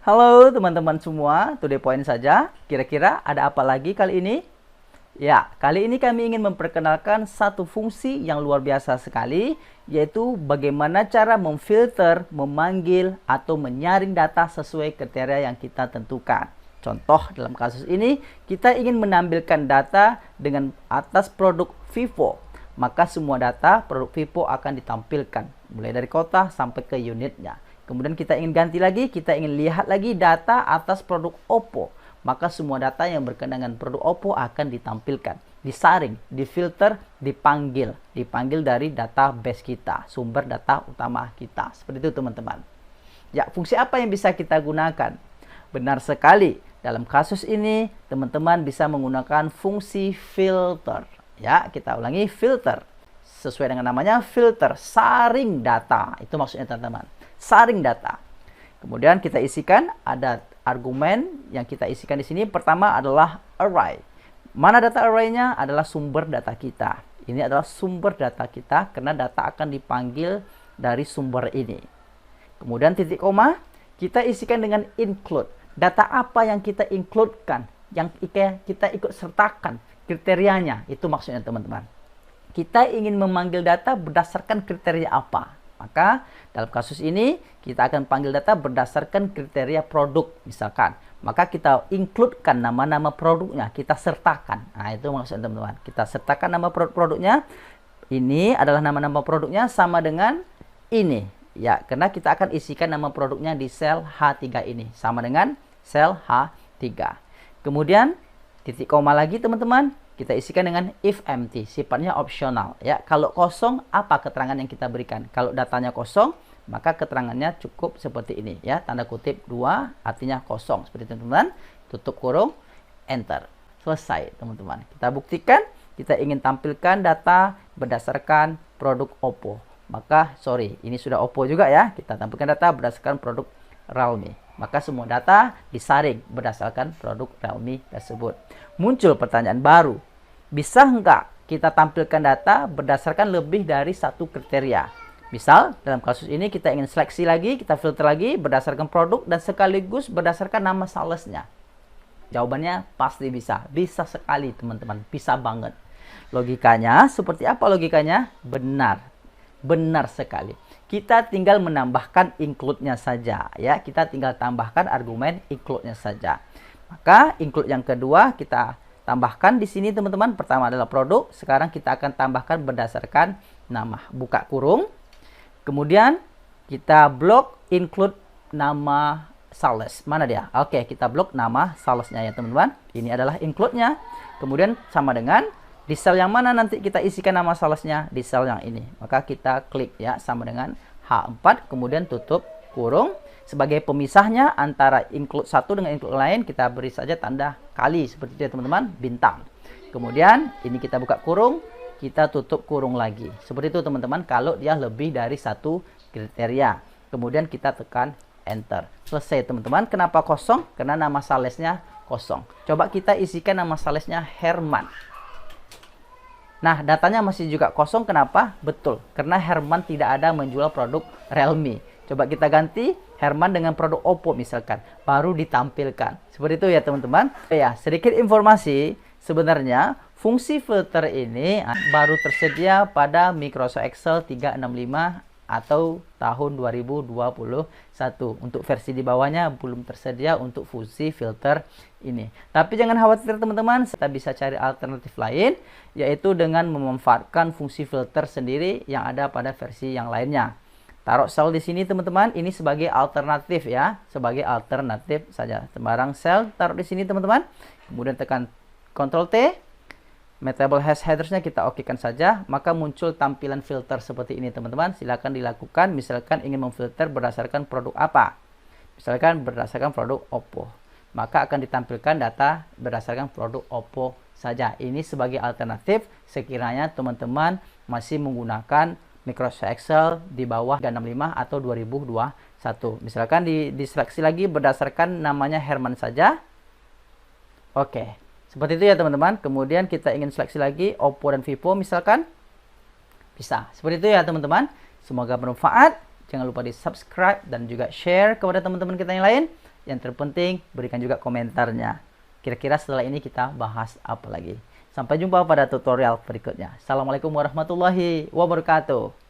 Halo teman-teman semua, to the point saja. Kira-kira ada apa lagi kali ini? Ya, kali ini kami ingin memperkenalkan satu fungsi yang luar biasa sekali, yaitu bagaimana cara memfilter, memanggil, atau menyaring data sesuai kriteria yang kita tentukan. Contoh dalam kasus ini, kita ingin menampilkan data dengan atas produk Vivo. Maka semua data produk Vivo akan ditampilkan, mulai dari kota sampai ke unitnya. Kemudian kita ingin ganti lagi, kita ingin lihat lagi data atas produk Oppo. Maka semua data yang berkenaan dengan produk Oppo akan ditampilkan, disaring, difilter, dipanggil dari database kita, sumber data utama kita. Seperti itu teman-teman. Ya, fungsi apa yang bisa kita gunakan? Benar sekali, dalam kasus ini teman-teman bisa menggunakan fungsi filter. Ya, kita ulangi, filter. Sesuai dengan namanya, filter, saring data. Itu maksudnya teman-teman. Saring data. Kemudian kita isikan, ada argumen yang kita isikan di sini. Pertama adalah array. Mana data array-nya? Adalah sumber data kita. Ini adalah sumber data kita karena data akan dipanggil dari sumber ini. Kemudian titik koma, kita isikan dengan include. Data apa yang kita include-kan, yang kita ikut sertakan kriterianya. Itu maksudnya teman-teman. Kita ingin memanggil data berdasarkan kriteria apa? Maka dalam kasus ini kita akan panggil data berdasarkan kriteria produk misalkan. Maka kita include-kan nama-nama produknya, kita sertakan. Nah, itu maksudnya teman-teman. Kita sertakan nama produknya. Ini adalah nama-nama produknya sama dengan ini. Ya, karena kita akan isikan nama produknya di sel H3 ini sama dengan sel H3. Kemudian titik koma lagi teman-teman. Kita isikan dengan if empty, sifatnya opsional. Ya, kalau kosong, apa keterangan yang kita berikan? Kalau datanya kosong, maka keterangannya cukup seperti ini. Ya, tanda kutip 2 artinya kosong. Seperti itu teman-teman. Tutup kurung, enter. Selesai teman-teman. Kita buktikan, kita ingin tampilkan data berdasarkan produk Oppo. Maka, sorry, ini sudah Oppo juga ya. Kita tampilkan data berdasarkan produk Realme. Maka semua data disaring berdasarkan produk Realme tersebut. Muncul pertanyaan baru. Bisa nggak kita tampilkan data berdasarkan lebih dari satu kriteria? Misal, dalam kasus ini kita ingin seleksi lagi, kita filter lagi berdasarkan produk dan sekaligus berdasarkan nama salesnya. Jawabannya pasti bisa. Bisa sekali teman-teman. Bisa banget. Logikanya, seperti apa logikanya? Benar. Benar sekali. Kita tinggal menambahkan include-nya saja. Ya, kita tinggal tambahkan argumen include-nya saja. Maka include yang kedua kita tambahkan di sini teman-teman. Pertama adalah produk. Sekarang kita akan tambahkan berdasarkan nama. Buka kurung. Kemudian kita blok include nama sales. Mana dia? Oke, kita blok nama salesnya ya teman-teman. Ini adalah include-nya. Kemudian sama dengan di sel yang mana nanti kita isikan nama salesnya? Di sel yang ini. Maka kita klik ya sama dengan H4. Kemudian tutup kurung. Sebagai pemisahnya antara include satu dengan include lain, kita beri saja tanda kali seperti itu ya teman-teman, bintang. Kemudian ini kita buka kurung, kita tutup kurung lagi. Seperti itu teman-teman kalau dia lebih dari satu kriteria. Kemudian kita tekan enter. Selesai teman-teman. Kenapa kosong? Karena nama salesnya kosong. Coba kita isikan nama salesnya Herman. Nah, datanya masih juga kosong. Kenapa? Betul. Karena Herman tidak ada menjual produk Realme. Coba kita ganti Herman dengan produk Oppo misalkan. Baru ditampilkan. Seperti itu ya teman-teman. Ya, sedikit informasi. Sebenarnya fungsi filter ini baru tersedia pada Microsoft Excel 365 atau tahun 2021. Untuk versi di bawahnya belum tersedia untuk fungsi filter ini. Tapi jangan khawatir teman-teman, kita bisa cari alternatif lain, yaitu dengan memanfaatkan fungsi filter sendiri yang ada pada versi yang lainnya. Taruh sel di sini teman-teman, ini sebagai alternatif ya, sebagai alternatif saja. Sembarang sel taruh di sini teman-teman. Kemudian tekan Ctrl T. Mutable hash headers-nya kita okekan saja, maka muncul tampilan filter seperti ini teman-teman. Silakan dilakukan, misalkan ingin memfilter berdasarkan produk apa. Misalkan berdasarkan produk Oppo. Maka akan ditampilkan data berdasarkan produk Oppo saja. Ini sebagai alternatif sekiranya teman-teman masih menggunakan Microsoft Excel di bawah 365 atau 2021. Misalkan diseleksi lagi berdasarkan namanya Herman saja. Oke. Seperti itu ya teman-teman. Kemudian kita ingin seleksi lagi Oppo dan Vivo misalkan. Bisa. Seperti itu ya teman-teman. Semoga bermanfaat. Jangan lupa di subscribe dan juga share kepada teman-teman kita yang lain. Yang terpenting berikan juga komentarnya. Kira-kira setelah ini kita bahas apa lagi. Sampai jumpa pada tutorial berikutnya. Assalamualaikum warahmatullahi wabarakatuh.